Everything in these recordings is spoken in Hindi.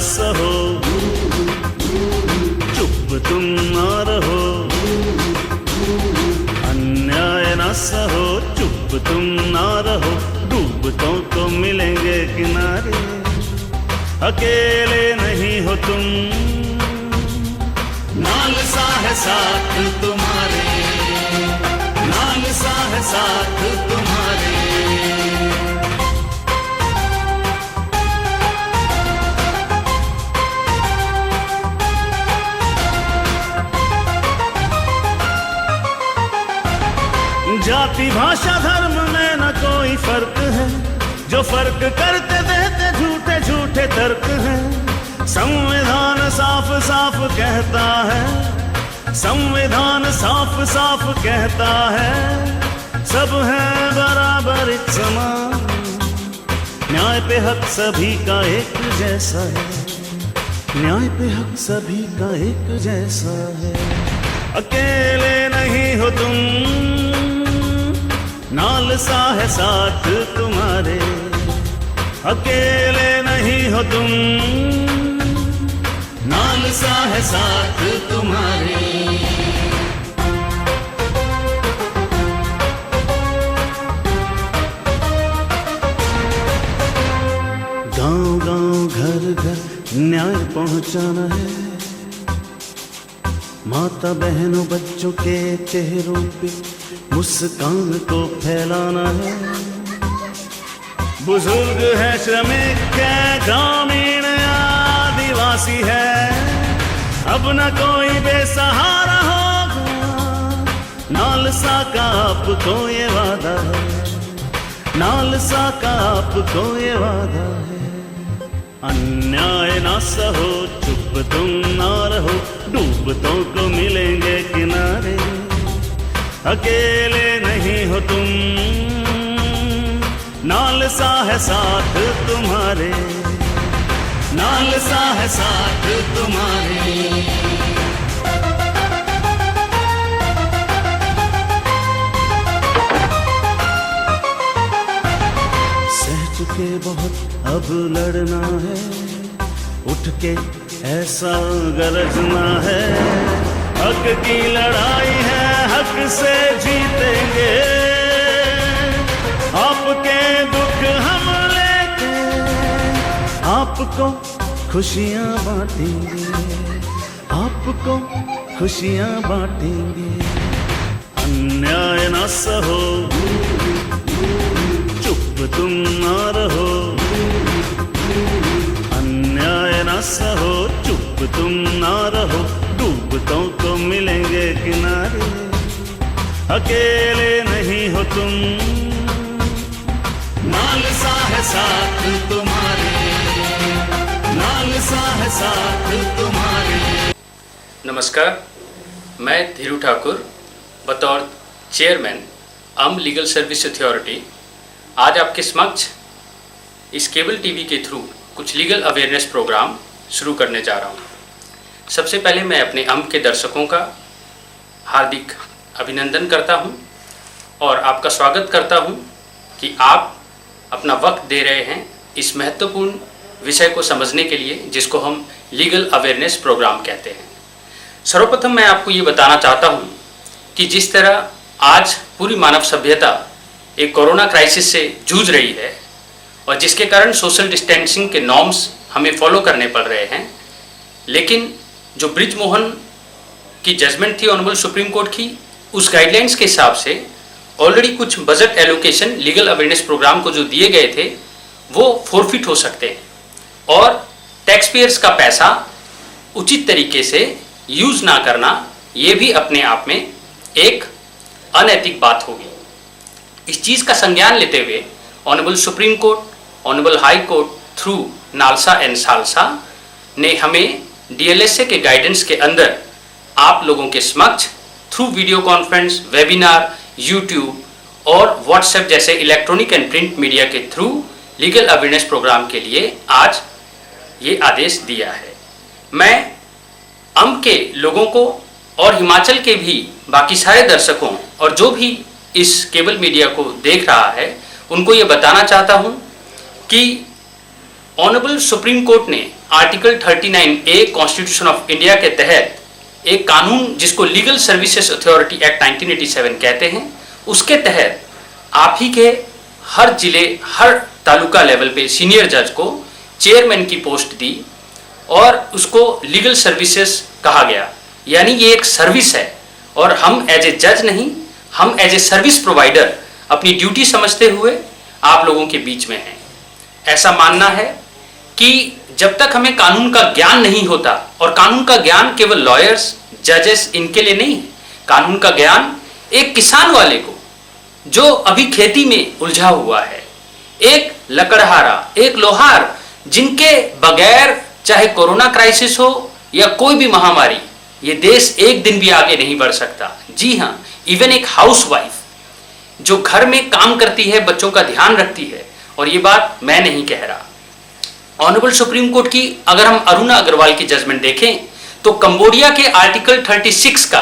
सहो, चुप तुम ना रहो। अन्याय न सहो, चुप तुम ना रहो। डूबतों को मिलेंगे किनारे, अकेले नहीं हो तुम। नालसा है साथ तुम्हारे, नालसा है साथ तुम्हारे। जाति भाषा धर्म में न कोई फर्क है, जो फर्क करते देते झूठे झूठे तर्क हैं। संविधान साफ साफ कहता है, संविधान साफ साफ कहता है, सब है बराबर एक समान। न्याय पे हक सभी का एक जैसा है, न्याय पे हक सभी का एक जैसा है। अकेले नहीं हो तुम, नालसा है साथ तुम्हारे। अकेले नहीं हो तुम, नालसा है साथ तुम्हारे। गांव गांव घर घर न्याय पहुंचाना है, माता बहनों बच्चों के चेहरों पे मुस्कान को फैलाना है। बुजुर्ग है, श्रमिक है, ग्रामीण आदिवासी है, अब न कोई बेसहारा होगा। नालसा का आपको ये वादा है, नालसा का आपको ये वादा है। अन्याय ना सहो, चुप तुम ना रहो। डूबतों को मिलेंगे किनारे, अकेले नहीं हो तुम। नालसा है साथ तुम्हारे, नालसा है साथ तुम्हारे। सह चुके बहुत अब लड़ना है, उठ के ऐसा गरजना है। हक की लड़ाई है, हक से जीतेंगे। आपके दुख हम लेके आपको खुशियाँ बांटेंगे, आपको खुशियाँ बांटेंगे। अन्याय न सहो, चुप तुम ना रहो। अन्याय न सहो, चुप तुम ना रहो। डूबतों को मिलेंगे किनारे, अकेले नहीं हो तुम। नालसा है साथ तुम्हारे, नालसा है साथ तुम्हारे। नमस्कार, मैं धीरू ठाकुर बतौर चेयरमैन अम लीगल सर्विस अथॉरिटी आज आपके समक्ष इस केबल टीवी के थ्रू कुछ लीगल अवेयरनेस प्रोग्राम शुरू करने जा रहा हूँ। सबसे पहले मैं अपने अम के दर्शकों का हार्दिक अभिनंदन करता हूँ और आपका स्वागत करता हूँ कि आप अपना वक्त दे रहे हैं इस महत्वपूर्ण विषय को समझने के लिए, जिसको हम लीगल अवेयरनेस प्रोग्राम कहते हैं। सर्वप्रथम मैं आपको ये बताना चाहता हूँ कि जिस तरह आज पूरी मानव सभ्यता एक कोरोना क्राइसिस से जूझ रही है और जिसके कारण सोशल डिस्टेंसिंग के नॉर्म्स हमें फॉलो करने पड़ रहे हैं, लेकिन जो ब्रिजमोहन की जजमेंट थी ऑनरेबल सुप्रीम कोर्ट की, उस गाइडलाइंस के हिसाब से ऑलरेडी कुछ budget allocation legal awareness programme को जो दिए गए थे वो फोरफिट हो सकते हैं और टैक्स पेयर्स का पैसा उचित तरीके से यूज ना करना ये भी अपने आप में एक अनैतिक बात होगी। इस चीज़ का संज्ञान लेते हुए honourable Supreme Court, honourable high court through NALSA and salsa ने हमें DLSA के गाइडेंस के अंदर आप लोगों के समक्ष through video conference, webinar, YouTube और WhatsApp जैसे इलेक्ट्रॉनिक एंड प्रिंट मीडिया के थ्रू लीगल अवेयरनेस प्रोग्राम के लिए आज ये आदेश दिया है। मैं अम के लोगों को और हिमाचल के भी बाकी सारे दर्शकों और जो भी इस केबल मीडिया को देख रहा है उनको ये बताना चाहता हूँ कि ऑनरेबल सुप्रीम कोर्ट ने article 39A constitution of India के तहत एक कानून जिसको लीगल सर्विसेज अथॉरिटी एक्ट 1987 कहते हैं, उसके तहत आप ही के हर जिले, हर तालुका लेवल पे सीनियर जज को चेयरमैन की पोस्ट दी और उसको लीगल सर्विसेज कहा गया। यानी ये एक सर्विस है और हम एज ए जज नहीं, हम एज ए सर्विस प्रोवाइडर अपनी ड्यूटी समझते हुए आप लोगों के बीच में हैं। ऐसा मानना है कि जब तक हमें कानून का ज्ञान नहीं होता, और कानून का ज्ञान केवल लॉयर्स, जजेस इनके लिए नहीं है, कानून का ज्ञान एक किसान वाले को जो अभी खेती में उलझा हुआ है, एक लकड़हारा, एक लोहार, जिनके बगैर चाहे कोरोना क्राइसिस हो या कोई भी महामारी, ये देश एक दिन भी आगे नहीं बढ़ सकता। जी हाँ, इवन एक हाउसवाइफ जो घर में काम करती है, बच्चों का ध्यान रखती है, और ये बात मैं नहीं कह रहा। ऑनरेबल सुप्रीम कोर्ट की अगर हम अरुणा अग्रवाल की जजमेंट देखें तो कंबोडिया के आर्टिकल 36 का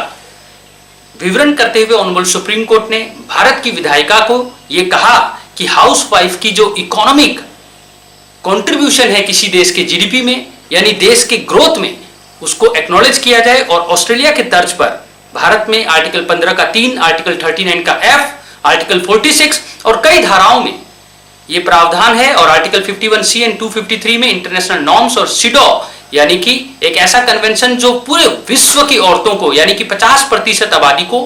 विवरण करते हुए ऑनरेबल सुप्रीम कोर्ट ने भारत की विधायिका को यह कहा कि हाउसवाइफ की जो इकोनॉमिक कंट्रीब्यूशन है किसी देश के जीडीपी में, यानी देश के ग्रोथ में, उसको एक्नॉलेज किया जाए। और ऑस्ट्रेलिया के तर्ज पर भारत में आर्टिकल 15 का 3, आर्टिकल 39 का F, आर्टिकल 46 और कई धाराओं में ये प्रावधान है। और आर्टिकल 51C एंड 253 में इंटरनेशनल नॉर्म्स और सिडो, यानी कि एक ऐसा कन्वेंशन जो पूरे विश्व की औरतों को, यानी कि 50% आबादी को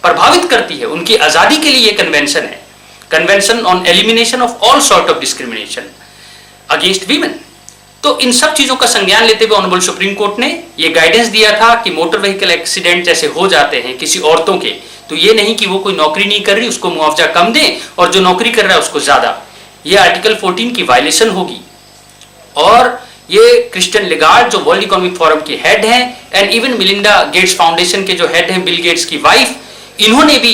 प्रभावित करती है, उनकी आजादी के लिए ये कन्वेंशन है, convention on elimination of all sort of discrimination against women. तो इन सब चीजों का संज्ञान लेते हुए ऑनरेबल सुप्रीम कोर्ट ने ये गाइडेंस दिया था कि मोटर व्हीकल एक्सीडेंट जैसे हो जाते हैं किसी औरतों के, तो ये नहीं कि वो कोई नौकरी नहीं कर रही उसको मुआवजा कम दें और जो नौकरी कर रहा है उसको ज्यादा। ये आर्टिकल 14 की वायलेशन होगी। और ये क्रिस्टियन लिगार्ड जो वर्ल्ड इकोनॉमिक फोरम के हेड हैं and even Melinda Gates foundation के जो हेड हैं, बिल गेट्स की वाइफ, इन्होंने भी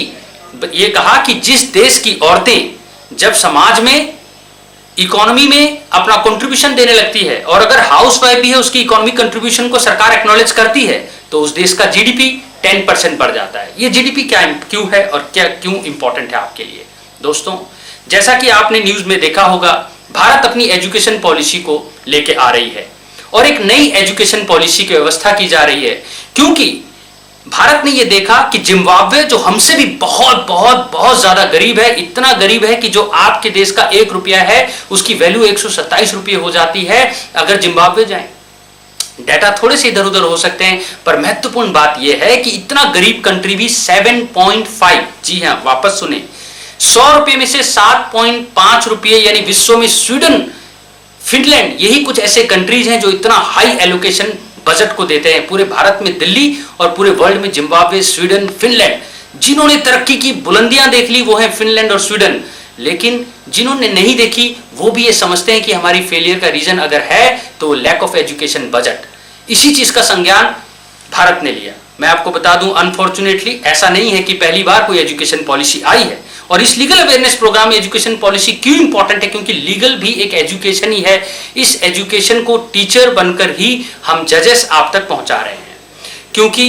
ये कहा कि जिस देश की औरतें जब समाज में, इकोनॉमी में अपना कंट्रीब्यूशन देने लगती है, और अगर हाउसवाइफ भी है उसकी इकोनॉमिक कंट्रीब्यूशन को सरकार एक्नॉलेज करती है, तो उस देश का जीडीपी 10% बढ़ जाता है। ये जीडीपी क्यों है और क्या क्यों इंपॉर्टेंट है आपके लिए? दोस्तों, जैसा कि आपने न्यूज में देखा होगा, भारत अपनी एजुकेशन पॉलिसी को लेके आ रही है और एक नई एजुकेशन पॉलिसी की व्यवस्था की जा रही है, क्योंकि भारत ने यह देखा कि जिम्बाब्वे जो हमसे भी बहुत बहुत बहुत ज्यादा गरीब है, इतना गरीब है कि जो आपके देश का 1 रुपया है उसकी वैल्यू 127 रुपये हो जाती है अगर जिम्बाब्वे जाएं। डाटा थोड़े से इधर उधर हो सकते हैं, पर महत्वपूर्ण बात यह है कि इतना गरीब कंट्री भी 7.5, जी हां वापस सुने, 100 रुपये में से 7.5 रुपये, यानी विश्व में स्वीडन, फिनलैंड, यही कुछ ऐसे कंट्रीज हैं जो इतना हाई एलोकेशन बजट को देते हैं। पूरे भारत में दिल्ली और पूरे वर्ल्ड में जिम्बाब्वे, स्वीडन, फिनलैंड, जिन्होंने तरक्की की बुलंदियां देख ली वो है फिनलैंड और स्वीडन, लेकिन जिन्होंने नहीं देखी वो भी ये समझते हैं कि हमारी फेलियर का रीजन अगर है तो लैक ऑफ एजुकेशन बजट। इसी चीज का संज्ञान भारत ने लिया। मैं आपको बता दूं, अनफॉर्चुनेटली ऐसा नहीं है कि पहली बार कोई एजुकेशन पॉलिसी आई है। और इस लीगल अवेयरनेस प्रोग्राम में एजुकेशन पॉलिसी क्यों इंपॉर्टेंट है? क्योंकि लीगल भी एक एजुकेशन ही है। इस एजुकेशन को टीचर बनकर ही हम जजेस आप तक पहुंचा रहे हैं। क्योंकि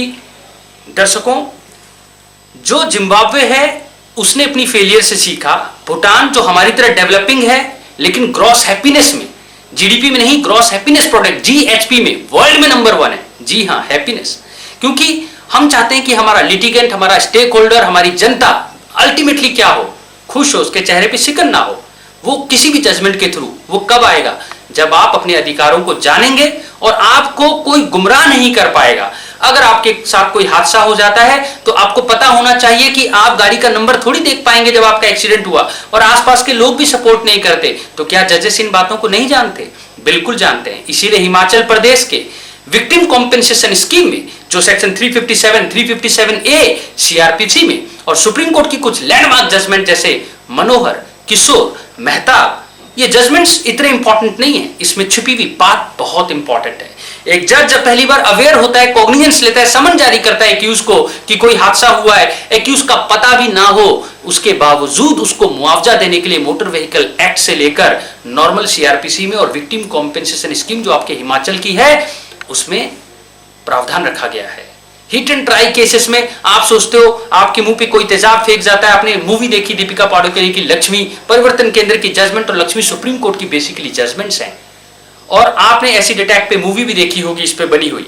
दर्शकों, जो जिम्बाब्वे है उसने अपनी फेलियर से सीखा। भूटान जो हमारी तरह डेवलपिंग है लेकिन ग्रॉस हैप्पीनेस में, जीडीपी में नहीं, ग्रॉस हैप्पीनेस प्रोडक्ट जीएचपी में वर्ल्ड में नंबर 1 है। जी हाँ, हैप्पीनेस। क्योंकि हम चाहते हैं कि हमारा लिटिगेंट, हमारा स्टेक होल्डर, हमारी जनता अल्टीमेटली क्या हो, खुश हो, उसके चेहरे पे सिकन ना हो। वो किसी भी जजमेंट के थ्रू, वो कब आएगा? जब आप अपने अधिकारों को जानेंगे और आपको कोई गुमराह नहीं कर पाएगा। अगर आपके साथ कोई हादसा हो जाता है तो आपको पता होना चाहिए कि आप गाड़ी का नंबर थोड़ी देख पाएंगे जब आपका एक्सीडेंट हुआ, और आसपास के लोग भी सपोर्ट नहीं करते। तो क्या जजेस इन बातों को नहीं जानते? बिल्कुल जानते हैं। इसीलिए हिमाचल प्रदेश के विक्टिम कॉम्पेंसेशन स्कीम में जो सेक्शन 357, 357A सीआरपीसी में और सुप्रीम कोर्ट की कुछ लैंडमार्क जजमेंट जैसे मनोहर, किशोर, मेहताब, ये जजमेंट्स इतने इंपॉर्टेंट नहीं है, इसमें छुपी हुई बात बहुत इंपॉर्टेंट है। एक जज जब पहली बार अवेयर होता है, कॉग्निजेंस लेता है, समन जारी करता है एक्यूज को कि कोई हादसा हुआ है, एक्यूज का पता भी ना हो, उसके बावजूद उसको मुआवजा देने के लिए मोटर व्हीकल एक्ट से लेकर नॉर्मल सीआरपीसी में और विक्टिम कॉम्पेंसेशन स्कीम जो आपके हिमाचल की है उसमें प्रावधान रखा गया है। हिट एंड ट्राई केसेस में आप सोचते हो आपके मुंह पे कोई तेजाब फेंक जाता है। आपने मूवी देखी दीपिका पादुकोण की लक्ष्मी, परिवर्तन केंद्र की जजमेंट और लक्ष्मी सुप्रीम कोर्ट की बेसिकली जजमेंट्स हैं। और आपने एसिड अटैक पे मूवी भी देखी होगी इस पे बनी हुई।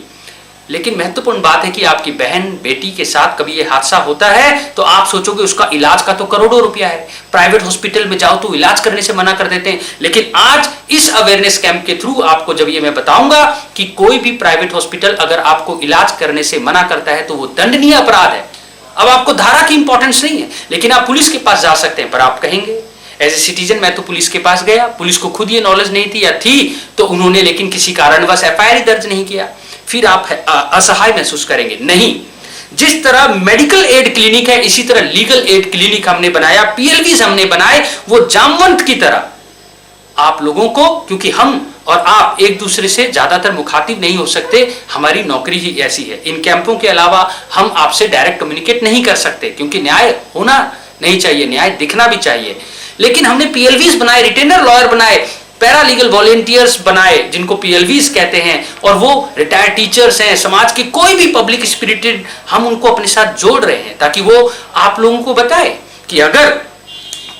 लेकिन महत्वपूर्ण बात है कि आपकी बहन बेटी के साथ कभी ये हादसा होता है तो आप सोचोगे उसका इलाज का तो करोड़ों रुपया है, प्राइवेट हॉस्पिटल में जाओ तो इलाज करने से मना कर देते हैं। लेकिन आज इस अवेयरनेस कैंप के थ्रू आपको जब ये मैं बताऊंगा कि कोई भी प्राइवेट हॉस्पिटल अगर आपको इलाज करने से मना करता है तो वो दंडनीय अपराध है। अब आपको धारा की इंपॉर्टेंस नहीं है, लेकिन आप पुलिस के पास जा सकते हैं। पर आप कहेंगे एज ए सिटीजन मैं तो पुलिस के पास गया, पुलिस को खुद ये नॉलेज नहीं थी या थी तो उन्होंने लेकिन किसी कारणवश एफआईआर दर्ज नहीं किया, फिर आप असहाय महसूस करेंगे। नहीं, जिस तरह मेडिकल एड क्लिनिक है इसी तरह लीगल एड क्लिनिक हमने बनाया, पीएलवीज हमने बनाए, वो जामवंत की तरह आप लोगों को, क्योंकि हम और आप एक दूसरे से ज्यादातर मुखातिब नहीं हो सकते, हमारी नौकरी ही ऐसी है। इन कैंपों के अलावा हम आपसे डायरेक्ट कम्युनिकेट नहीं कर सकते क्योंकि न्याय होना नहीं चाहिए, न्याय दिखना भी चाहिए। लेकिन हमने पीएलवीज बनाए, रिटेनर लॉयर बनाए, पैरालीगल वॉलेंटियर्स बनाए जिनको पीएलवीज कहते हैं, और वो रिटायर्ड टीचर्स हैं, समाज के कोई भी पब्लिक स्पिरिटेड, हम उनको अपने साथ जोड़ रहे हैं ताकि वो आप लोगों को बताए कि अगर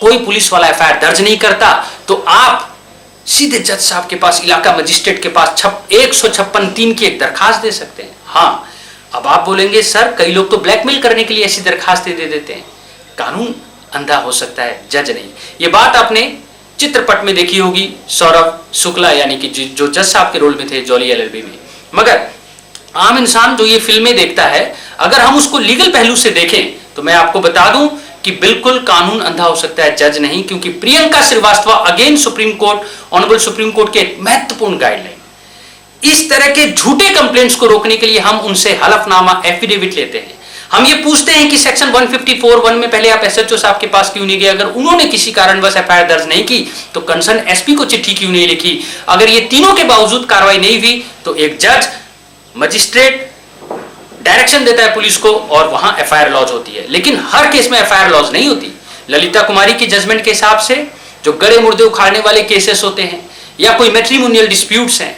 कोई पुलिस वाला एफआईआर दर्ज नहीं करता तो आप सीधे जज साहब के पास, इलाका मजिस्ट्रेट के पास 156(3) की एक दरखास्त दे सकते हैं। हाँ, अब आप बोलेंगे सर कई लोग तो ब्लैकमेल करने के लिए ऐसी दरखास्तें दे देते हैं। कानून अंधा हो सकता है, जज नहीं। ये बात आपने चित्रपट में देखी होगी, सौरभ शुक्ला यानी कि जो जज साहब के रोल में थे जॉली एलएलबी में। मगर आम इंसान जो ये फिल्में देखता है, अगर हम उसको लीगल पहलू से देखें तो मैं आपको बता दूं कि बिल्कुल कानून अंधा हो सकता है, जज नहीं। क्योंकि Priyanka Srivastava again Supreme Court, honourable Supreme Court के महत्वपूर्ण गाइडलाइन, इस तरह के झूठे कंप्लेंट्स को रोकने के लिए हम उनसे हलफनामा एफिडेविट लेते हैं। हम ये पूछते हैं कि सेक्शन 154(1) में पहले आप एसएचओ साहब के पास क्यों नहीं गए, अगर उन्होंने किसी कारणवश एफआईआर दर्ज नहीं की तो कंसर्न एसपी को चिट्ठी क्यों नहीं लिखी, अगर ये तीनों के बावजूद कार्रवाई नहीं हुई तो एक जज, मजिस्ट्रेट डायरेक्शन देता है पुलिस को और वहां एफआईआर लॉन्च होती है। लेकिन हर केस में एफआईआर लॉन्च नहीं होती। ललिता कुमारी की जजमेंट के हिसाब से जो गड़े मुर्दे उखाड़ने वाले केसेस होते हैं, या कोई मैट्रिमोनियल डिस्प्यूट्स हैं,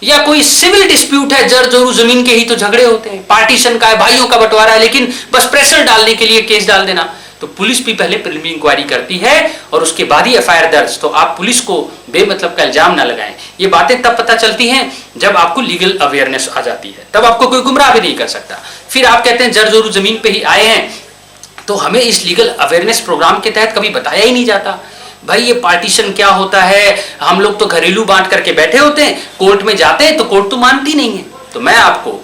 या कोई सिविल डिस्प्यूट है, जर जोरू जमीन के ही तो झगड़े होते हैं, पार्टीशन का है, भाइयों का बंटवारा है, लेकिन बस प्रेशर डालने के लिए केस डाल देना, तो पुलिस भी पहले प्रिलिमिनरी इंक्वायरी करती है और उसके बाद ही एफआईआर दर्ज। तो आप पुलिस को बेमतलब का इल्जाम ना लगाएं। ये बातें तब पता चलती हैं जब आपको लीगल अवेयरनेस आ जाती है, तब आपको कोई गुमराह भी नहीं कर सकता। फिर आप कहते हैं जर जोरू जमीन पे ही आए हैं, तो हमें इस लीगल अवेयरनेस प्रोग्राम के तहत कभी बताया ही नहीं जाता। भाई ये पार्टीशन क्या होता है, हम लोग तो घरेलू बांट करके बैठे होते हैं, कोर्ट में जाते हैं तो कोर्ट तो मानती नहीं है। तो मैं आपको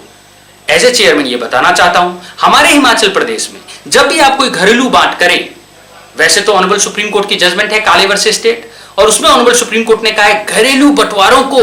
एज ए चेयरमैन ये बताना चाहता हूं, हमारे हिमाचल प्रदेश में जब भी आप कोई घरेलू बांट करें, वैसे तो ऑनरेबल सुप्रीम कोर्ट की जजमेंट है काले वर्सेस स्टेट, और उसमें ऑनरेबल सुप्रीम कोर्ट ने कहा है घरेलू बंटवारों को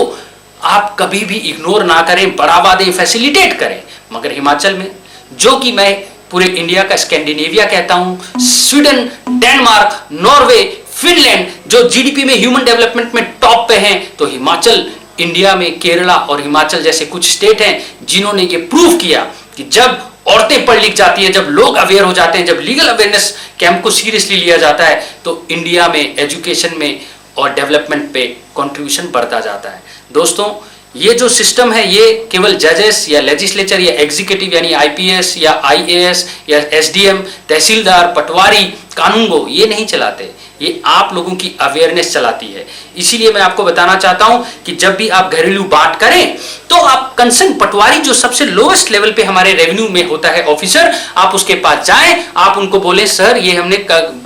आप कभी भी इग्नोर ना करें, बढ़ावा दें, फैसिलिटेट करें। मगर हिमाचल में, जो कि मैं पूरे इंडिया का स्कैंडिनेविया कहता हूं, स्वीडन, डेनमार्क, नॉर्वे, फिनलैंड जो जीडीपी में, ह्यूमन डेवलपमेंट में टॉप पे हैं, तो हिमाचल इंडिया में केरला और हिमाचल जैसे कुछ स्टेट हैं जिन्होंने ये प्रूव किया कि जब औरतें पढ़ लिख जाती हैं, जब लोग अवेयर हो जाते हैं, जब लीगल अवेयरनेस कैंप को सीरियसली लिया जाता है, तो इंडिया में एजुकेशन में और डेवलपमेंट पे कंट्रीब्यूशन बढ़ता जाता है। दोस्तों, ये जो सिस्टम है ये केवल जजेस या लेजिस्लेचर या एग्जीक्यूटिव यानी आईपीएस या आईएएस या एसडीएम, तहसीलदार, पटवारी, कानूनगो ये नहीं चलाते, ये आप लोगों की अवेयरनेस चलाती है। इसीलिए मैं आपको बताना चाहता हूं कि जब भी आप घरेलू बांट करें तो आप कंसर्न पटवारी, जो सबसे लोएस्ट लेवल पे हमारे रेवेन्यू में होता है ऑफिसर, आप उसके पास जाएं, आप उनको बोलें सर ये हमने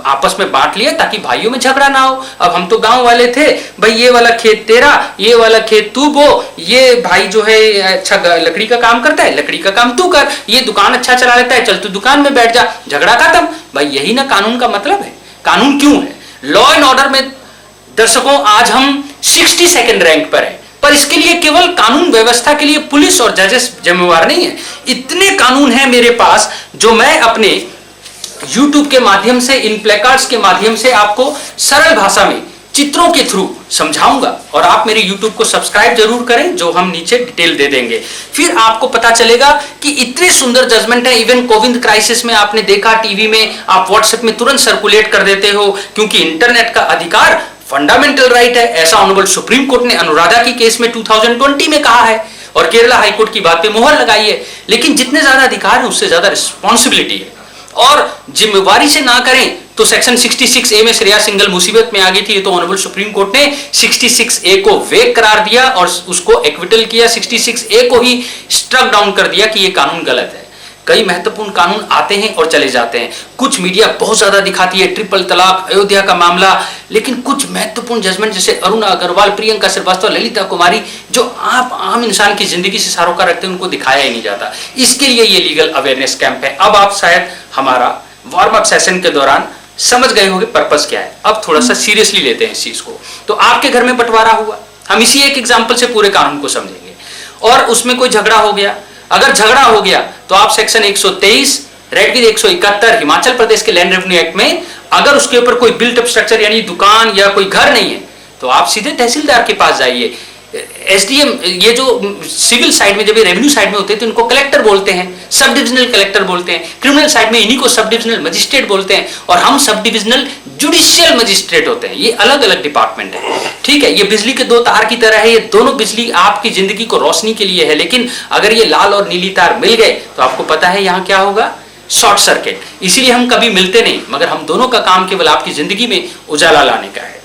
आपस में बांट लिया ताकि भाइयों में झगड़ा ना हो। अब हम तो गांव वाले थे, भाई ये वाला खेत तेरा, ये वाला खेत तू बो, ये भाई जो है अच्छा लकड़ी का काम करता है, लकड़ी का काम तू कर, ये दुकान अच्छा चला लेता है, चल तू दुकान में बैठ जा, झगड़ा खत्म। भाई यही ना कानून का मतलब है। कानून क्यों है? लॉ एंड ऑर्डर में दर्शकों आज हम 62nd रैंक पर हैं, पर इसके लिए केवल कानून व्यवस्था के लिए पुलिस और जजेस जिम्मेवार नहीं है। इतने कानून हैं मेरे पास जो मैं अपने YouTube के माध्यम से, इन प्लेकार्ड्स के माध्यम से आपको सरल भाषा में चित्रों के थ्रू समझाऊंगा, और आप मेरे YouTube को सब्सक्राइब जरूर करें, जो हम नीचे डिटेल दे देंगे। फिर आपको पता चलेगा कि इतने सुंदर जजमेंट है। इवन कोविड क्राइसिस में आपने देखा टीवी में, आप व्हाट्सएप में तुरंत सर्कुलेट कर देते हो, क्योंकि इंटरनेट का अधिकार फंडामेंटल राइट है। ऐसा ऑनरेबल सुप्रीम कोर्ट ने अनुराधा की केस में 2020 में कहा है, और केरला हाईकोर्ट की बात पे मोहर लगाई है। लेकिन जितने ज्यादा अधिकार है उससे ज्यादा रिस्पॉन्सिबिलिटी है, और जिम्मेवारी से ना करें तो सेक्शन 66A में श्रेया सिंघल मुसीबत में आ गई थी, ये तो ऑनरेबल सुप्रीम कोर्ट ने 66A को वेग करार दिया और उसको एक्विटल किया, 66A को ही स्ट्रक डाउन कर दिया कि ये कानून गलत है। कई महत्वपूर्ण कानून आते हैं और चले जाते हैं, कुछ मीडिया बहुत ज्यादा दिखाती है, ट्रिपल तलाक, अयोध्या का मामला, लेकिन कुछ महत्वपूर्ण जजमेंट जैसे अरुण अग्रवाल, प्रियंका श्रीवास्तव, ललिता कुमारी, जो आप आम इंसान की जिंदगी से सरोकार रखते हैं, उनको दिखाया ही नहीं जाता। इसके लिए ये लीगल अवेयरनेस कैंप है। अब आप शायद हमारा वार्म अप सेशन के दौरान समझ गए होंगे पर्पस क्या है। अब थोड़ा सा सीरियसली लेते हैं इस चीज को। तो आपके घर में बंटवारा हुआ, हम इसी एक एग्जाम्पल से पूरे कानून को समझेंगे, और उसमें कोई झगड़ा हो गया। अगर झगड़ा हो गया तो आप section 123 read with 171 Himachal Pradesh के लैंड रेवेन्यू एक्ट में, अगर उसके ऊपर कोई बिल्ट अप स्ट्रक्चर यानी दुकान या कोई घर नहीं है, तो आप सीधे तहसीलदार के पास जाइए। एसडीएम, ये जो सिविल साइड में, जब ये रेवेन्यू साइड में होते हैं तो इनको कलेक्टर बोलते हैं, सब डिविजनल कलेक्टर बोलते हैं। क्रिमिनल साइड में इन्हीं को सब डिविजनल मजिस्ट्रेट बोलते हैं, और हम सब डिविजनल जुडिशियल मजिस्ट्रेट होते हैं। ये अलग अलग डिपार्टमेंट है, ठीक है। ये बिजली के दो तार की तरह है, ये दोनों बिजली आपकी जिंदगी को रोशनी के लिए है, लेकिन अगर ये लाल और नीली तार मिल गए तो आपको पता है यहाँ क्या होगा, शॉर्ट सर्किट। इसीलिए हम कभी मिलते नहीं, मगर हम दोनों का काम केवल आपकी जिंदगी में उजाला लाने का है।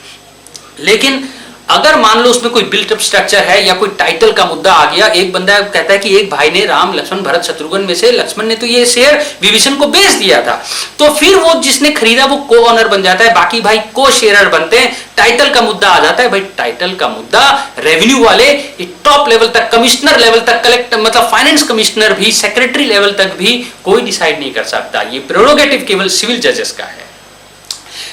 लेकिन अगर मान लो उसमें कोई बिल्ट अप स्ट्रक्चर है या कोई टाइटल का मुद्दा आ गया, एक बंदा कहता है कि एक भाई ने राम लक्ष्मण भरत शत्रुघ्न में से लक्ष्मण ने तो ये शेयर विभीषण को बेच दिया था, तो फिर वो जिसने खरीदा वो को ऑनर बन जाता है, बाकी भाई को शेयरर बनते हैं। टाइटल का मुद्दा आ जाता है, भाई टाइटल का मुद्दा रेवेन्यू वाले टॉप लेवल तक, कमिश्नर लेवल तक, कलेक्टर मतलब फाइनेंस कमिश्नर भी, सेक्रेटरी लेवल तक भी कोई डिसाइड नहीं कर सकता। ये प्रेरोगेटिव केवल सिविल जजेस का है।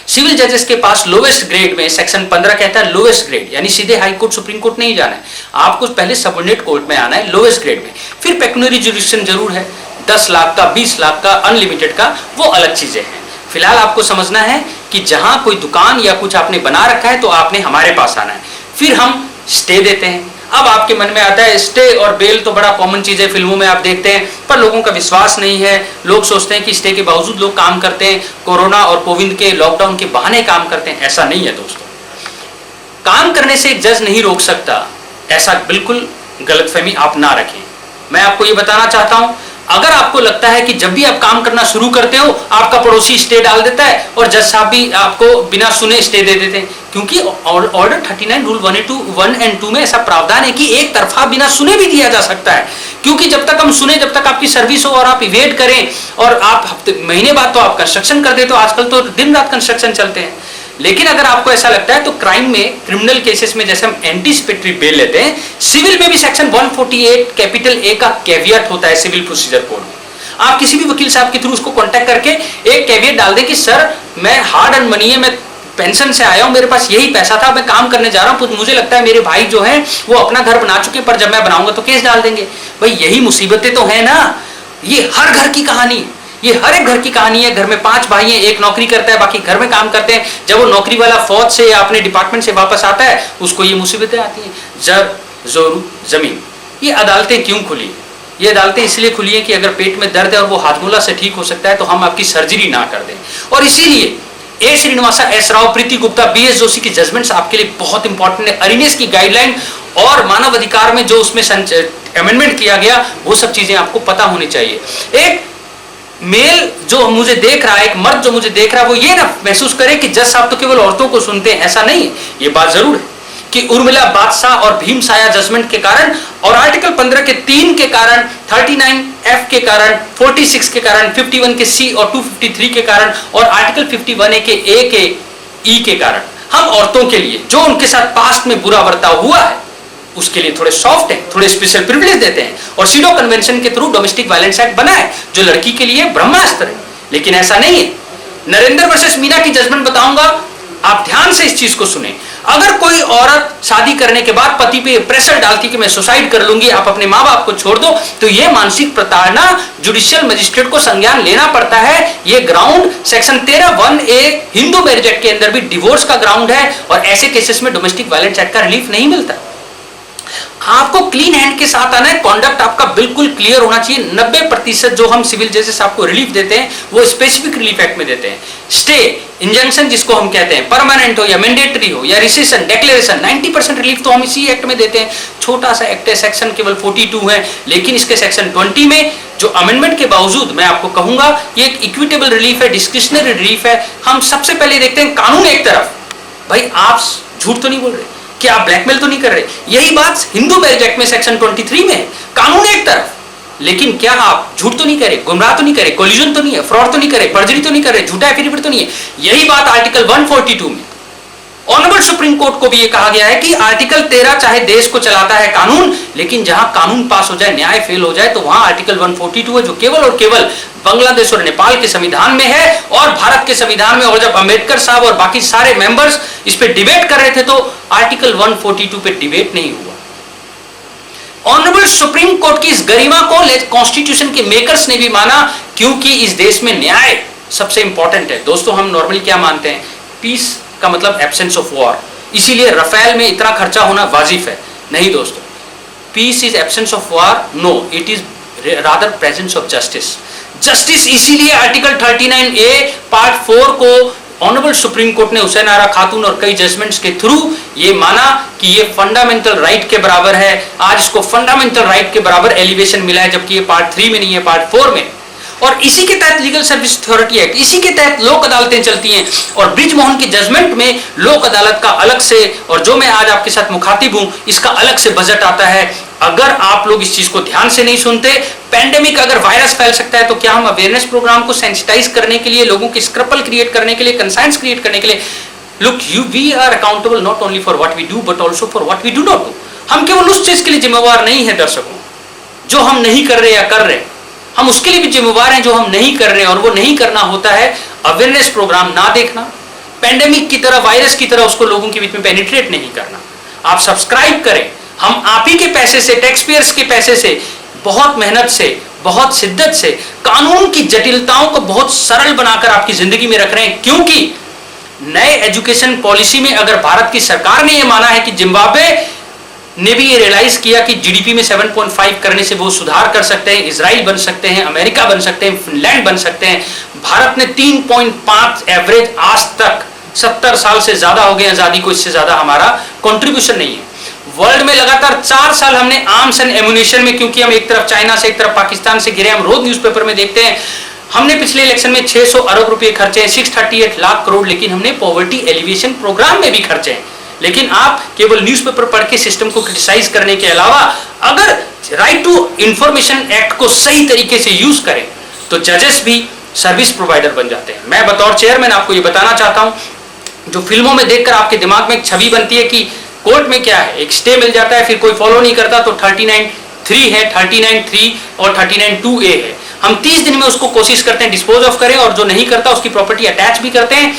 सिविल जजेस के पास लोवेस्ट ग्रेड में सेक्शन 15 कहता है लोवेस्ट ग्रेड, यानी सीधे हाई कोर्ट सुप्रीम कोर्ट नहीं जाना है, आपको पहले सबऑर्डिनेट कोर्ट में आना है लोवेस्ट ग्रेड में। फिर पेक्यूनरी जुरिडिक्शन जरूर है, 10 लाख का, 20 लाख का, अनलिमिटेड का, वो अलग चीजें हैं। फिलहाल आपको समझना है कि जहां कोई दुकान या कुछ आपने बना रखा है तो आपने हमारे पास आना है, फिर हम स्टे देते हैं। अब आपके मन में आता है स्टे और बेल तो बड़ा कॉमन चीज है, फिल्मों में आप देखते हैं, पर लोगों का विश्वास नहीं है। लोग सोचते हैं कि स्टे के बावजूद लोग काम करते हैं, कोरोना और कोविड के लॉकडाउन के बहाने काम करते हैं। ऐसा नहीं है दोस्तों, काम करने से एक जज नहीं रोक सकता, ऐसा बिल्कुल गलतफहमी आप ना रखें। मैं आपको ये बताना चाहता हूं, अगर आपको लगता है कि जब भी आप काम करना शुरू करते हो आपका पड़ोसी स्टे डाल देता है और जज साहब भी आपको बिना सुने स्टे दे देते हैं, क्योंकि ऑर्डर 39 रूल 1 एंड 2 में ऐसा प्रावधान है कि एक तरफा बिना सुने भी दिया जा सकता है। क्योंकि जब तक हम सुने, जब तक आपकी सर्विस हो और आप इवेट करें और आप महीने बाद तो आप कंस्ट्रक्शन कर दे, तो आजकल तो दिन रात कंस्ट्रक्शन चलते हैं। लेकिन अगर आपको ऐसा लगता है तो क्राइम में, क्रिमिनल केसेस में जैसे हम एंटीसिपेटरी बेल लेते हैं, सिविल में भी सेक्शन 148 कैपिटल ए का कैवियट होता है सिविल प्रोसीजर कोड में। आप किसी भी वकील साहब के थ्रू उसको कांटेक्ट करके एक कैवियट डाल दें कि सर मैं हार्ड अर्न मनी है, मैं पेंशन से आया हूं, मेरे पास यही पैसा था, मैं काम करने जा रहा हूं, मुझे लगता है मेरे भाई जो हैं वो अपना घर बना चुके, पर जब मैं बनाऊंगा तो केस डाल देंगे। भाई यही मुसीबतें तो है ना, ये हर घर की कहानी, ये हर एक घर की कहानी है। घर में 5 भाई हैं, एक नौकरी करता है, बाकी घर में काम करते हैं। जब वो नौकरी वाला फौज से या अपने डिपार्टमेंट से वापस आता है, उसको ये मुसीबतें आती हैं। जर जोरू जमीन, ये अदालतें क्यों खुली? ये अदालतें इसलिए खुली हैं कि अगर पेट में दर्द है और वो हाथगोला से ठीक हो सकता है तो हम आपकी सर्जरी ना कर दें। और इसीलिए ए श्रीनिवासा, एस राव, प्रीति गुप्ता, बीएस जोशी की जजमेंट्स आपके लिए बहुत इंपॉर्टेंट है। अरिनेस की गाइडलाइन और मानव अधिकार में जो उसमें अमेंडमेंट किया गया, वो सब चीजें आपको पता होनी चाहिए। एक मेल जो मुझे देख रहा है, एक मर्द जो मुझे देख रहा है, वो ये ना महसूस करे कि जज साहब तो केवल औरतों को सुनते हैं, ऐसा नहीं है। ये बात जरूर है कि उर्मिला बादशाह और भीम साया जजमेंट के कारण और आर्टिकल 15 के 3 के कारण, 39F के कारण, 46 के कारण, 51 के C और 253 के कारण और आर्टिकल 51A के A के E के कारण हम औरतों के लिए जो उनके साथ पास्ट में बुरा बर्ताव हुआ है उसके लिए थोड़े सॉफ्ट है, थोड़े स्पेशल प्रिविलेज देते हैं। और सीडो कन्वेंशन के थ्रू डोमेस्टिक वायलेंस एक्ट बना है जो लड़की के लिए ब्रह्मास्त्र है, लेकिन ऐसा नहीं है। नरेंद्र वर्सेस मीना की जजमेंट बताऊंगा, आप ध्यान से इस चीज को सुने। अगर कोई औरत शादी करने के बाद पति पे प्रेशर डालती कि मैं सुसाइड कर लूंगी, आप अपने माँ बाप को छोड़ दो, तो यह मानसिक प्रताड़ना जुडिशियल मजिस्ट्रेट को संज्ञान लेना पड़ता है। यह ground section 13(1)A Hindu marriage act के अंदर भी डिवोर्स का ग्राउंड है और ऐसे केसेस में डोमेस्टिक वायलेंस एक्ट का रिलीफ नहीं मिलता। आपको क्लीन हैंड के साथ आना है, कॉन्डक्ट आपका बिल्कुल क्लियर होना चाहिए। 90% जो हम सिविल जजेस आपको रिलीफ देते हैं वो स्पेसिफिक रिलीफ एक्ट में देते हैं। स्टे, इंजंक्शन जिसको हम कहते हैं, परमानेंट हो या मैंडेटरी हो या रिसेशन, डिक्लेरेशन, 90% रिलीफ तो हम इसी एक्ट में देते हैं। छोटा सा एक्ट है, सेक्शन केवल 42 है, लेकिन इसके सेक्शन 20 में जो अमेंडमेंट के बावजूद मैं आपको कहूंगा ये एक इक्विटेबल रिलीफ है, डिस्क्रिशनरी रिलीफ है। हम सबसे पहले देखते हैं कानून एक तरफ, भाई आप झूठ तो नहीं बोल रहे कि आप ब्लैकमेल तो नहीं कर रहे, यही बात हिंदू मैरिज एक्ट में सेक्शन 23 में है। कानून एक तरफ, लेकिन क्या आप झूठ तो नहीं करे, गुमराह तो नहीं करे, कोलिजन तो नहीं है, फ्रॉड तो नहीं करे, पर्जरी तो नहीं करे, झूठा एफिडेविट तो नहीं है। यही बात आर्टिकल 142 में ऑनरेबल सुप्रीम कोर्ट को भी ये कहा गया है कि आर्टिकल 13 चाहे देश को चलाता है कानून, लेकिन जहां कानून पास हो जाए, न्याय फेल हो जाए, तो वहां आर्टिकल 142 है जो केवल और केवल बांग्लादेश और नेपाल के संविधान में है और भारत के संविधान में। और जब अंबेडकर साहब और बाकी सारे मेंबर्स इस पे डिबेट कर रहे थे तो आर्टिकल 142 पे डिबेट नहीं हुआ। ऑनरेबल सुप्रीम कोर्ट की इस गरिमा को कॉन्स्टिट्यूशन के मेकर्स ने भी माना, क्योंकि इस देश में न्याय सबसे इंपॉर्टेंट है। दोस्तों, हम नॉर्मली क्या मानते हैं, पीस का मतलब एब्सेंस ऑफ वॉर, इसीलिए राफेल में इतना खर्चा होना वाजिब है। नहीं दोस्तों, peace is absence of war, no, it is rather presence of justice. Justice, इसीलिए आर्टिकल 39A पार्ट 4 को ऑनरेबल सुप्रीम कोर्ट ने हुसैन आरा खातून और कई जजमेंट्स के थ्रू ये माना कि ये फंडामेंटल राइट के बराबर है। आज इसको फंडामेंटल राइट के बराबर एलिवेशन मिला है, जबकि ये पार्ट 3 में नहीं है, पार्ट 4 में। और इसी के तहत लीगल सर्विस अथॉरिटी एक्ट, इसी के तहत लोक अदालतें चलती हैं। और ब्रिजमोहन की जजमेंट में लोक अदालत का अलग से, और जो मैं आज आपके साथ मुखातिब हूं, इसका अलग से बजट आता है। अगर आप लोग इस चीज को ध्यान से नहीं सुनते, पैंडेमिक अगर वायरस फैल सकता है तो क्या हम अवेयरनेस प्रोग्राम को सेंसिटाइज करने के लिए, लोगों के स्क्रपल क्रिएट करने के लिए, कंसाइंस क्रिएट करने के लिए, look we are accountable not only for what we do but also for what we do not do. हम केवल उस चीज के लिए जिम्मेवार नहीं है दर्शकों जो हम नहीं कर रहे या कर रहे, हम उसके लिए भी जिम्मेवार हैं जो हम नहीं कर रहे हैं। और वो नहीं करना होता है अवेयरनेस प्रोग्राम ना देखना, पैंडेमिक की तरह, वायरस की तरह उसको लोगों के बीच में पेनिट्रेट नहीं करना। आप सब्सक्राइब करें, हम आप ही के पैसे से, टैक्स पेयर्स के पैसे से, बहुत मेहनत से, बहुत शिद्दत से कानून की जटिलताओं को बहुत सरल बनाकर आपकी जिंदगी में रख रहे हैं। क्योंकि नए एजुकेशन पॉलिसी में अगर भारत की सरकार ने यह माना है कि जिम्बाब्वे ने भी ये रियलाइज किया कि जीडीपी में 7.5 करने से वो सुधार कर सकते हैं, इजराइल बन सकते हैं, अमेरिका बन सकते हैं, फिनलैंड बन सकते हैं। भारत ने 3.5 एवरेज आज तक 70 साल से ज्यादा हो गए आजादी को, इससे ज्यादा हमारा कंट्रीब्यूशन नहीं है। वर्ल्ड में लगातार 4 साल हमने आर्म्स एंड एमुनिशन में, क्योंकि हम एक तरफ चाइना से एक तरफ पाकिस्तान से घिरे, हम रोज न्यूज़पेपर में देखते हैं, हमने पिछले इलेक्शन में 600 अरब रुपए खर्चे हैं, 638 लाख करोड़, लेकिन हमने पॉवर्टी एलिवेशन प्रोग्राम में भी खर्चे हैं। लेकिन आप केवल न्यूज़पेपर पढ़ के सिस्टम को क्रिटिसाइज करने के अलावा अगर राइट टू इंफॉर्मेशन एक्ट को सही तरीके से यूज करें तो जजेस भी सर्विस प्रोवाइडर बन जाते हैं। मैं बतौर चेयरमैन आपको ये बताना चाहता हूं, जो फिल्मों में देखकर आपके दिमाग में एक छवि बनती है कि कोर्ट में क्या है, एक स्टे मिल जाता है, फिर कोई फॉलो नहीं करता तो 39(3) है, 39(3) और 39(2)A है। हम 30 दिन में उसको कोशिश करते हैं डिस्पोज ऑफ करें, और जो नहीं करता उसकी प्रॉपर्टी अटैच भी करते हैं,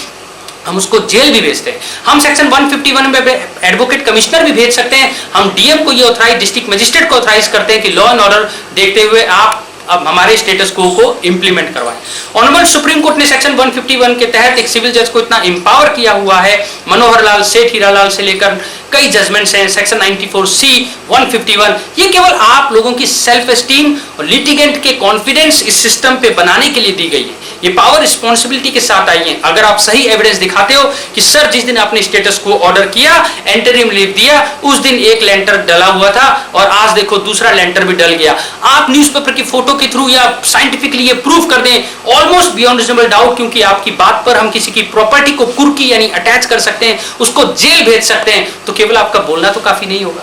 हम उसको जेल भी भेजते हैं। हम सेक्शन 151 में एडवोकेट कमिश्नर भी भेज सकते हैं। हम डीएम को ये ऑथराइज, डिस्ट्रिक्ट मजिस्ट्रेट को ऑथराइज करते हैं कि लॉ एंड ऑर्डर देखते हुए आप अब हमारे स्टेटस को इंप्लीमेंट करवाएं। ऑनरेबल सुप्रीम कोर्ट ने सेक्शन 151 के तहत एक सिविल जज को इतना एम्पावर किया हुआ है, मनोहर लाल सेठ, हीरालाल से लेकर कई जजमेंट्स हैं, सेक्शन 94C, 151, ये केवल आप लोगों की सेल्फ एस्टीम और लिटिगेंट के कॉन्फिडेंस इस सिस्टम पे बनाने के लिए दी गई है। ये पावर रिस्पॉन्सिबिलिटी के साथ आई है। अगर आप सही एविडेंस दिखाते हो कि सर जिस दिन आपने स्टेटस को ऑर्डर किया, एंटरिम लीव दिया, उस दिन एक लेंटर डला हुआ था और आज देखो दूसरा लेंटर भी डल गया, आप न्यूज़पेपर की फोटो के थ्रू या साइंटिफिकली ये प्रूव कर दें ऑलमोस्ट बियॉन्ड रीजनेबल डाउट, क्योंकि आपकी बात पर हम किसी की प्रॉपर्टी को कुर्की यानी अटैच कर सकते हैं, उसको जेल भेज सकते हैं, तो केवल आपका बोलना तो काफी नहीं होगा।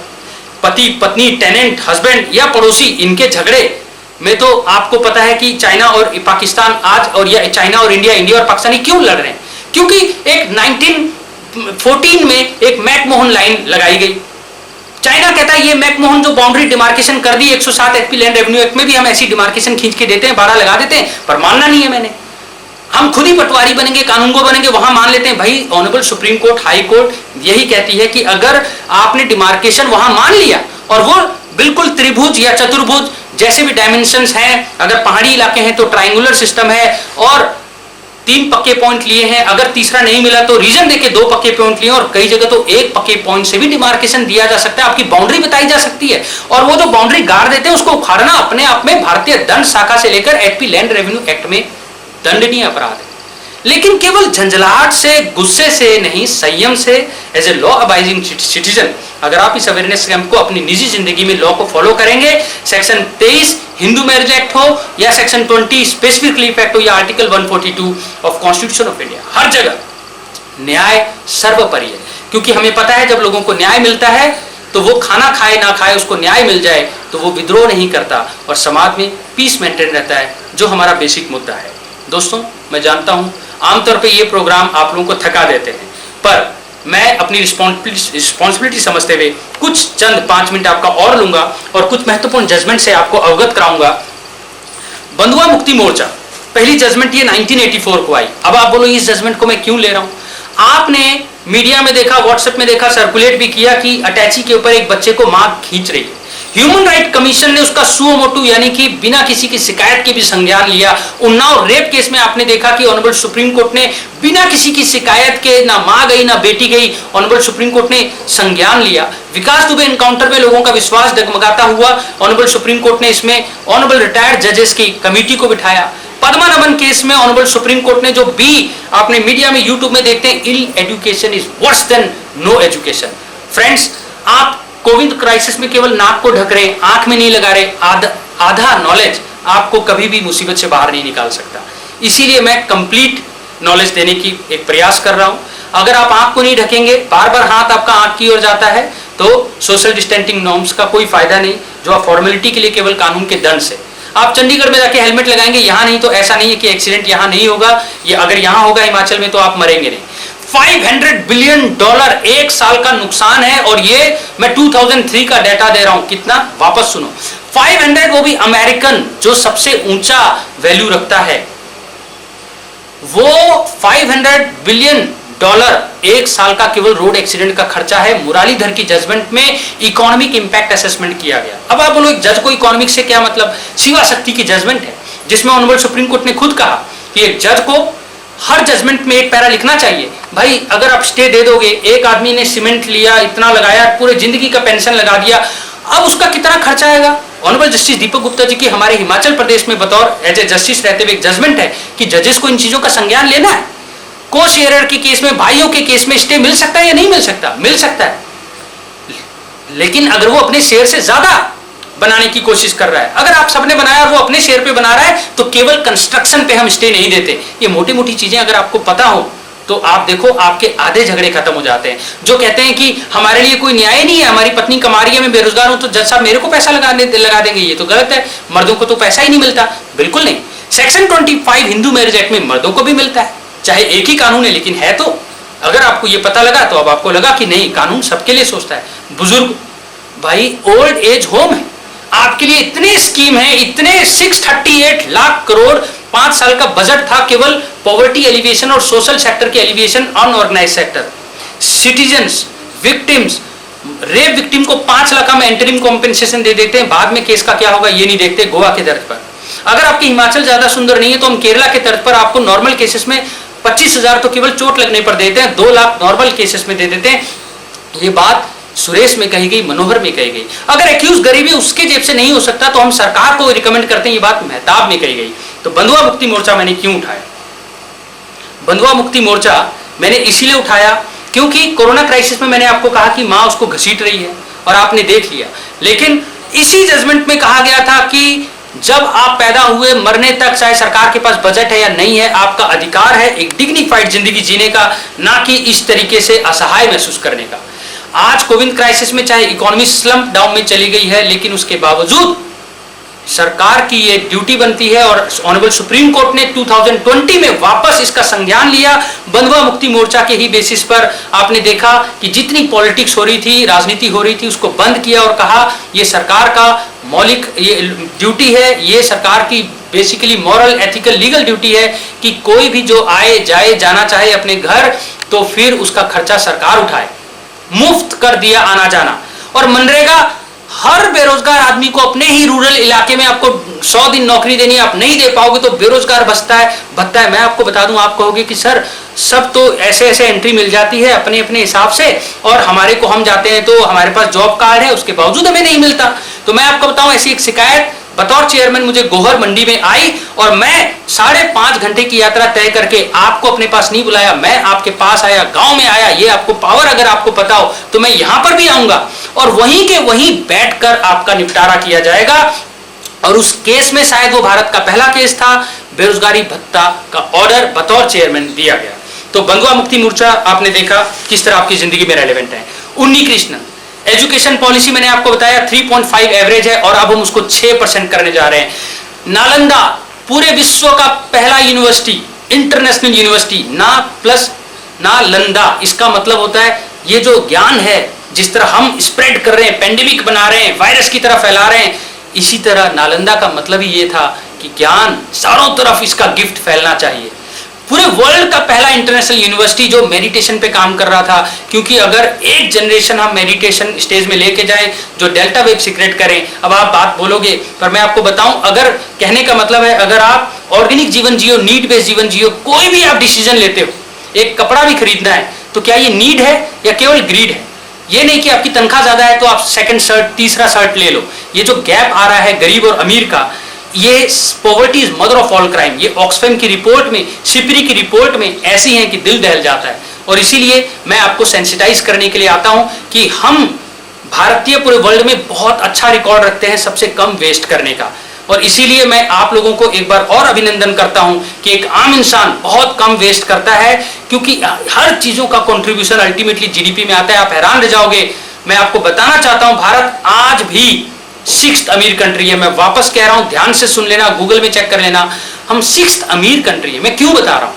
पति पत्नी, टेनेंट, हस्बैंड या पड़ोसी, इनके झगड़े में तो आपको पता है कि चाइना और पाकिस्तान आज, और या चाइना और इंडिया, इंडिया और पाकिस्तान क्यों लड़ रहे हैं? क्योंकि एक 1914 में एक मैकमोहन लाइन लगाई गई। चाइना कहता है ये मैकमोहन जो बाउंड्री डिमार्केशन कर दी 107 एफपी लैंड रेवेन्यू एक्ट में भी हम ऐसी डिमार्केशन खींच के देते हैं, बाड़ा लगा देते हैं, पर मानना नहीं है मैंने। हम खुद ही पटवारी बनेंगे, कानूनगो बनेंगे, वहां मान लेते हैं। भाई honourable Supreme court, high court यही कहती है कि अगर आपने डिमार्केशन वहां मान लिया और वो बिल्कुल त्रिभुज या चतुर्भुज जैसे भी डायमेंशंस हैं, अगर पहाड़ी इलाके हैं तो ट्रायंगुलर सिस्टम है, और 3 पक्के पॉइंट लिए हैं, अगर तीसरा नहीं मिला तो रीजन देके 2 पक्के पॉइंट लिए, और कई जगह तो 1 पक्के पॉइंट से भी डिमार्केशन दिया जा सकता है, आपकी बाउंड्री बताई जा सकती है, और वो जो बाउंड्री गाड़ देते हैं उसको उखाड़ना अपने आप में भारतीय दंड शाखा से लेकर एचपी लैंड रेवेन्यू एक्ट में दंडनीय अपराध है। लेकिन केवल झंझलाहट से, गुस्से से नहीं, संयम से, as a law abiding citizen अगर आप इस अवेयरनेस कैंप को अपनी निजी जिंदगी में लॉ को फॉलो करेंगे, सेक्शन 23 हिंदू मैरिज एक्ट हो या सेक्शन 20 स्पेसिफिकली इफेक्ट हो या article 142 of constitution of India, हर जगह न्याय सर्वोपरि है। क्योंकि हमें पता है जब लोगों को न्याय मिलता है तो वो खाना खाए ना खाए, उसको न्याय मिल जाए तो वो विद्रोह नहीं करता और समाज में पीस मेंटेन रहता है, जो हमारा बेसिक मुद्दा है। दोस्तों, मैं जानता हूं आमतौर पे ये प्रोग्राम आप लोगों को थका देते हैं, पर मैं अपनी रिस्पॉन्सिबिलिटी समझते हुए कुछ चंद 5 मिनट आपका और लूंगा और कुछ महत्वपूर्ण जजमेंट से आपको अवगत कराऊंगा। बंधुआ मुक्ति मोर्चा, पहली जजमेंट ये 1984 को आई। अब आप बोलो इस जजमेंट को मैं क्यों ले रहा हूं? आपने मीडिया में देखा, व्हाट्सएप में देखा, सर्कुलेट भी किया कि अटैची के ऊपर एक बच्चे को मां खींच रही है। ह्यूमन राइट कमीशन ने उसका सुओ मोटू यानी कि बिना किसी की शिकायत के भी संज्ञान लिया। उन्नाव रेप केस में आपने देखा कि ऑनरेबल सुप्रीम कोर्ट ने बिना किसी की शिकायत के, ना मां गई ना बेटी गई, ऑनरेबल सुप्रीम कोर्ट ने संज्ञान लिया। विकास दुबे एनकाउंटर में लोगों का विश्वास डगमगाता हुआ, ऑनरेबल सुप्रीम कोर्ट ने इसमें ऑनरेबल रिटायर्ड जजेस की कमेटी को बिठाया। पद्मानाभन केस में ऑनरेबल सुप्रीम कोर्ट ने जो भी आपने मीडिया में, यूट्यूब में देखते हैं, ill education is worse than no education. Friends, आप कोविड क्राइसिस में केवल नाक को ढक रहे, आंख में नहीं लगा रहे, आधा नॉलेज आपको कभी भी मुसीबत से बाहर नहीं निकाल सकता। इसीलिए मैं कंप्लीट नॉलेज देने की एक प्रयास कर रहा हूं। अगर आप आंख को नहीं ढकेंगे, बार बार हाथ आपका आंख की ओर जाता है, तो सोशल डिस्टेंसिंग नॉर्म्स का कोई फायदा नहीं, जो आप फॉर्मेलिटी के लिए केवल कानून के दंड से। आप चंडीगढ़ में जाके हेलमेट लगाएंगे, यहां नहीं, तो ऐसा नहीं है कि एक्सीडेंट यहां नहीं होगा, ये अगर यहां होगा हिमाचल में तो आप मरेंगे नहीं। $500 बिलियन एक साल का नुकसान है, और ये मैं 2003 का डेटा दे रहा हूं। कितना? वापस सुनो, 500, वो भी अमेरिकन जो सबसे ऊंचा वैल्यू रखता है, वो $500 बिलियन एक साल का केवल रोड एक्सीडेंट का खर्चा है। मुरलीधर की जजमेंट में इकोनॉमिक इंपैक्ट असेसमेंट किया गया। अब आप बोलो एक जज को इकोनॉमिक से क्या मतलब? शिवा शक्ति की जजमेंट है जिसमें ऑनरेबल सुप्रीम कोर्ट ने खुद कहा कि एक जज को हर जजमेंट में एक पैरा लिखना चाहिए। भाई, अगर आप स्टे दे दोगे, एक आदमी ने सीमेंट लिया, इतना लगाया, पूरे जिंदगी का पेंशन लगा दिया, अब उसका कितना खर्चा आएगा? ऑनरेबल जस्टिस दीपक गुप्ता जी की हमारे हिमाचल प्रदेश में बतौर एज ए जस्टिस रहते हुए एक जजमेंट है कि जजेस को इन चीजों का संज्ञान लेना है। को शेयरर के केस में, भाइयों के केस में स्टे मिल सकता है या नहीं मिल सकता? मिल सकता है, लेकिन अगर वो अपने शेयर से ज्यादा बनाने की कोशिश कर रहा है, अगर आप सबने बनाया और वो अपने शेयर पे बना रहा है, तो केवल कंस्ट्रक्शन पे हम स्टे नहीं देते। ये मोटी मोटी चीजें अगर आपको पता हो तो आप देखो आपके आधे झगड़े खत्म हो जाते हैं। जो कहते हैं कि हमारे लिए कोई न्याय नहीं है, हमारी पत्नी कमा रही है, मैं बेरोजगार हूं, तो जज साहब मेरे को पैसा लगा देंगे, ये तो गलत है, मर्दों को तो पैसा ही नहीं मिलता। बिल्कुल नहीं। सेक्शन 25 हिंदू मैरिज एक्ट में मर्दों को भी मिलता है, चाहे एक ही कानून है, लेकिन है तो। अगर आपको ये पता लगा तो अब आपको लगा कि नहीं, कानून सबके लिए सोचता है। बुजुर्ग भाई, ओल्ड एज होम है, आपके लिए इतने स्कीम है, इतने 638 लाख करोड़ 5 साल का बजट था केवल पॉवर्टी एलिवेशन और सोशल सेक्टर के elevation, unorganise sector, citizens, victims, rape victim को 5 लाख हम इंटरिम कॉम्पेंसेशन दे देते हैं, बाद में केस का क्या होगा ये नहीं देखते। गोवा के तर्ज पर, अगर आपकी हिमाचल ज्यादा सुंदर नहीं है तो हम केरला के तर्ज पर आपको नॉर्मल केसेस में 25,000 तो केवल चोट लगने पर देते हैं, 2 लाख नॉर्मल केसेस में दे देते हैं। ये बात सुरेश में कही गई, मनोहर में कही गई। अगर एक्यूज गरीबी उसके जेब से नहीं हो सकता तो हम सरकार को रिकमेंड करते हैं, ये बात मेहताब में कही गई। तो बंधुआ मुक्ति मोर्चा मैंने क्यों उठाया? बंधुआ मुक्ति मोर्चा मैंने इसीलिए उठाया क्योंकि कोरोना क्राइसिस में मैंने आपको कहा कि मां उसको घसीट रही है और आपने देख लिया, लेकिन इसी जजमेंट में कहा गया था कि जब आप पैदा हुए मरने तक, चाहे सरकार के पास बजट है या नहीं है, आपका अधिकार है एक डिग्निफाइड जिंदगी जीने का, ना कि इस तरीके से असहाय महसूस करने का। आज कोविड क्राइसिस में चाहे इकोनॉमी स्लम्प डाउन में चली गई है, लेकिन उसके बावजूद सरकार की ये ड्यूटी बनती है, और ऑनरेबल सुप्रीम कोर्ट ने 2020 में वापस इसका संज्ञान लिया। बंधुआ मुक्ति मोर्चा के ही बेसिस पर आपने देखा कि जितनी पॉलिटिक्स हो रही थी, राजनीति हो रही थी, उसको बंद किया और कहा ये सरकार का मौलिक ये ड्यूटी है, ये सरकार की basically moral, ethical, legal duty है कि कोई भी जो आए जाए जाना चाहे अपने घर, तो फिर उसका खर्चा सरकार उठाए। मुफ्त कर दिया आना जाना। और मनरेगा हर बेरोजगार आदमी को अपने ही रूरल इलाके में आपको 100 दिन नौकरी देनी है, आप नहीं दे पाओगे तो बेरोजगार भत्ता है। मैं आपको बता दूं, आप कहोगे कि सर सब तो ऐसे ऐसे एंट्री मिल जाती है अपने अपने हिसाब से, और हमारे को हम जाते हैं तो हमारे पास जॉब कार्ड है, उसके बावजूद हमें नहीं मिलता। तो मैं आपको बताऊं, ऐसी एक शिकायत बतौर चेयरमैन मुझे गोहर मंडी में आई, और मैं 5.5 घंटे की यात्रा तय करके आपको अपने पास नहीं बुलाया, मैं आपके पास आया, गांव में आया। ये आपको पावर अगर आपको पता हो तो मैं यहां पर भी आऊंगा और वहीं के वहीं बैठकर आपका निपटारा किया जाएगा। और उस केस में शायद वो भारत का पहला केस था, बेरोजगारी भत्ता का ऑर्डर बतौर चेयरमैन दिया गया। तो बंधुआ मुक्ति मोर्चा आपने देखा किस तरह आपकी जिंदगी में रेलेवेंट है। उन्नी कृष्णन, एजुकेशन पॉलिसी मैंने आपको बताया 3.5 एवरेज है, और अब हम उसको 6% करने जा रहे हैं। नालंदा पूरे विश्व का पहला यूनिवर्सिटी, इंटरनेशनल यूनिवर्सिटी, नालंदा, इसका मतलब होता है ये जो ज्ञान है, जिस तरह हम स्प्रेड कर रहे हैं, पेंडेमिक बना रहे हैं, वायरस की तरह फैला रहे हैं, इसी तरह नालंदा का मतलब ही ये था कि ज्ञान चारों तरफ इसका गिफ्ट फैलना चाहिए। पूरे वर्ल्ड का पहला इंटरनेशनल यूनिवर्सिटी जो मेडिटेशन पे काम कर रहा था, क्योंकि अगर एक जनरेशन हम मेडिटेशन स्टेज में लेके जाएं, जो डेल्टा वेव सीक्रेट करें। अब आप बात बोलोगे, पर मैं आपको बताऊं, अगर कहने का मतलब है अगर आप ऑर्गेनिक जीवन जियो, नीड बेस्ड जीवन जियो, कोई भी आप डिसीजन लेते हो, एक कपड़ा भी खरीदना है तो क्या ये नीड है या केवल ग्रीड है? ये नहीं कि आपकी तनख्वाह ज्यादा है तो आप सेकंड शर्ट, तीसरा शर्ट ले लो। ये जो गैप आ रहा है गरीब और अमीर का, ये poverty is mother of all crime, ये ऑक्सफैम की रिपोर्ट में, सिपरी की रिपोर्ट में ऐसी है कि दिल दहल जाता है। और इसीलिए मैं आपको सेंसिटाइज करने के लिए आता हूं कि हम भारतीय पूरे वर्ल्ड में बहुत अच्छा रिकॉर्ड रखते हैं सबसे कम वेस्ट करने का। और इसीलिए मैं आप लोगों को एक बार और अभिनंदन करता हूं कि एक आम इंसान बहुत कम वेस्ट करता है, क्योंकि हर चीजों का कंट्रीब्यूशन अल्टीमेटली जीडीपी में आता है। आप हैरान रह जाओगे। मैं आपको बताना चाहता हूं, भारत आज भी 6th अमीर कंट्री है। मैं वापस कह रहा हूं, ध्यान से सुन लेना, गूगल में चेक कर लेना, हम 6th अमीर कंट्री है। मैं क्यों बता रहा हूं?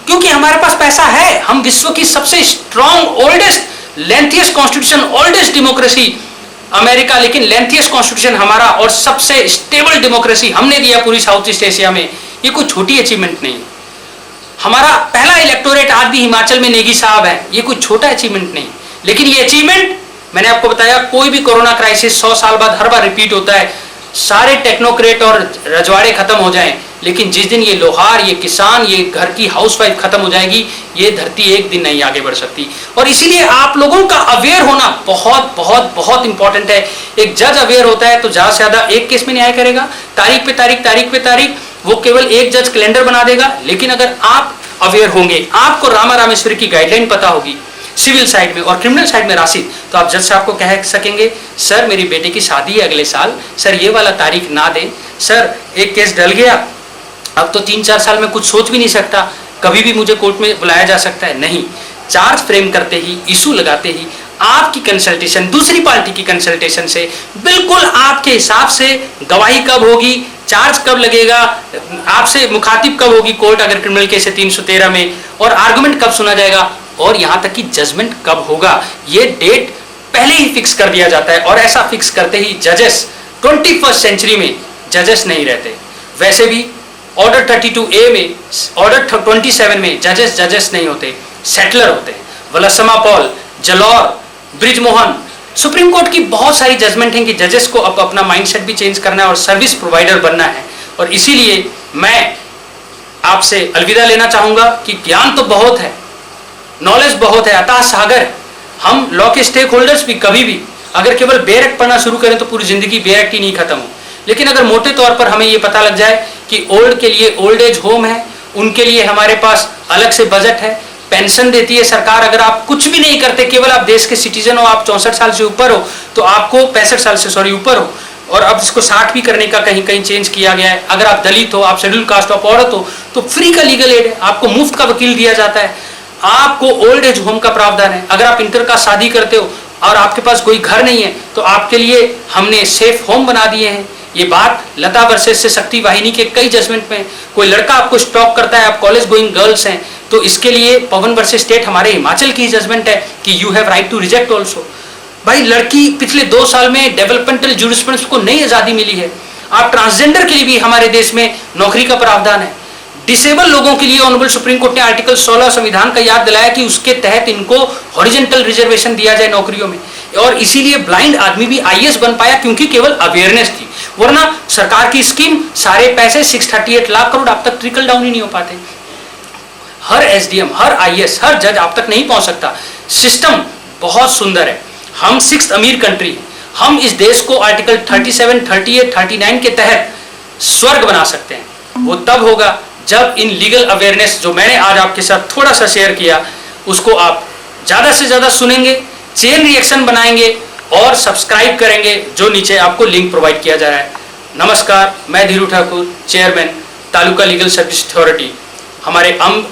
क्योंकि हमारे पास पैसा है। हम विश्व की सबसे strong, oldest, lengthiest constitution, oldest democracy America, लेकिन लेंथियस्ट कॉन्स्टिट्यूशन हमारा और सबसे स्टेबल डेमोक्रेसी हमने दिया पूरी साउथ ईस्ट एशिया में। ये कोई छोटी अचीवमेंट नहीं। हमारा पहला इलेक्टोरेट आज भी हिमाचल में नेगी साहब है, ये कोई छोटा अचीवमेंट नहीं। लेकिन ये अचीवमेंट, मैंने आपको बताया, कोई भी कोरोना क्राइसिस 100 साल बाद हर बार रिपीट होता है, सारे टेक्नोक्रेट और रजवाड़े खत्म हो जाएं, लेकिन जिस दिन ये लोहार, ये किसान, ये घर की हाउसवाइफ खत्म हो जाएगी, ये धरती एक दिन नहीं आगे बढ़ सकती। और इसीलिए आप लोगों का अवेयर होना बहुत बहुत बहुत इंपॉर्टेंट है। एक जज अवेयर होता है तो ज्यादा से ज्यादा एक केस में न्याय करेगा, तारीख पे तारीख, तारीख पे तारीख, वो केवल एक जज कैलेंडर बना देगा। लेकिन अगर आप अवेयर होंगे, आपको रामा रामेश्वरी की गाइडलाइन पता होगी सिविल साइड में और क्रिमिनल साइड में राशिद, तो आप जज साहब को कह सकेंगे, सर मेरी बेटे की शादी है अगले साल, सर ये वाला तारीख ना दें, सर एक केस डल गया, अब तो 3-4 साल में कुछ सोच भी नहीं सकता, कभी भी मुझे कोर्ट में बुलाया जा सकता है। नहीं, चार्ज फ्रेम करते ही, इशू लगाते ही आपकी कंसल्टेशन दूसरी पार्टी की कंसल्टेशन से बिल्कुल आपके हिसाब से गवाही कब होगी, चार्ज कब लगेगा, आपसे मुखातिब कब होगी कोर्ट अगर क्रिमिनल केस है 313 में, और आर्गुमेंट कब सुना जाएगा, और यहां तक कि जजमेंट कब होगा, ये डेट पहले ही फिक्स कर दिया जाता है। और ऐसा फिक्स करते ही जजेस 21st सेंचुरी में जजेस नहीं रहते। वैसे भी ऑर्डर 32A में, ऑर्डर 27 में जजेस नहीं होते, सेटलर होते हैं। वलसमा पॉल, जलौर, ब्रिजमोहन, सुप्रीम कोर्ट की बहुत सारी जजमेंट हैं कि जजेस को अब अपना माइंडसेट भी चेंज करना है और सर्विस प्रोवाइडर बनना है। और इसीलिए मैं आपसे अलविदा लेना चाहूंगा कि ज्ञान तो बहुत है, नॉलेज बहुत है, अतः सागर। हम लॉ के स्टेक होल्डर्स भी कभी भी अगर केवल बेर एक्ट पढ़ना शुरू करें तो पूरी जिंदगी बेर एक्ट ही नहीं खत्म हो। लेकिन अगर मोटे तौर पर हमें ये पता लग जाए कि ओल्ड के लिए ओल्ड एज होम है, उनके लिए हमारे पास अलग से बजट है, पेंशन देती है सरकार, अगर आप कुछ भी नहीं करते, केवल आप देश के सिटीजन हो, आप 64 साल से ऊपर हो, तो आपको 65 साल से ऊपर हो, और अब इसको 60 भी करने का कहीं कहीं चेंज किया गया है। अगर आप दलित हो, आप शेड्यूल कास्ट ऑफ औरत हो, तो फ्री का लीगल एड है, आपको मुफ्त का वकील दिया जाता है, आपको ओल्ड एज होम का प्रावधान है। अगर आप इंटर कास्ट शादी करते हो और आपके पास कोई घर नहीं है तो आपके लिए हमने सेफ होम बना दिए हैं। ये बात लता वर्सेस से शक्ति वाहिनी के कई जजमेंट में, कोई लड़का आपको स्टॉक करता है, आप कॉलेज गोइंग गर्ल्स हैं, तो इसके लिए पवन वर्सेस स्टेट हमारे हिमाचल की जजमेंट है कि you have right to reject also. भाई लड़की पिछले 2 साल में डेवलपमेंटल ज्यूरिस्प्रूडेंस को नई आजादी मिली है। आप ट्रांसजेंडर के लिए भी हमारे देश में नौकरी का प्रावधान है। डिसेबल लोगों के लिए ऑनरेबल सुप्रीम कोर्ट ने आर्टिकल 16 संविधान का याद दिलाया कि उसके तहत इनको हॉरिजॉन्टल रिजर्वेशन दिया जाए नौकरियों में। और इसीलिए ब्लाइंड आदमी भी आईएएस बन पाया, क्योंकि केवल अवेयरनेस थी। वरना सरकार की स्कीम, सारे पैसे 638 लाख करोड़ आप तक ट्रिकल डाउन ही नहीं हो पाते। हर एसडीएम, हर आईएएस, हर जज आप तक नहीं पहुंच सकता। सिस्टम बहुत सुंदर है। हम 6th अमीर कंट्री हैं। हम इस देश को आर्टिकल 37, 38, 39 के तहत स्वर्ग बना सकते हैं। वो तब होगा जब इन लीगल अवेयरनेस जो मैंने आज आपके साथ थोड़ा सा शेयर किया, उसको आप ज़्यादा से ज़्यादा सुनेंगे, चेन रिएक्शन बनाएंगे और सब्सक्राइब करेंगे, जो नीचे आपको लिंक प्रोवाइड किया जा रहा है। नमस्कार, मैं Dhiru Thakur, chairman taluka legal service authority. हमारे अम्ब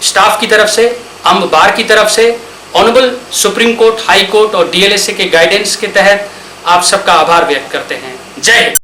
स्टाफ की तरफ से, अम्ब बार की तरफ से, honourable Supreme court, high court और डीएलएसए के गाइडेंस के तहत आप सबका आभार व्यक्त करते हैं। जय हिंद।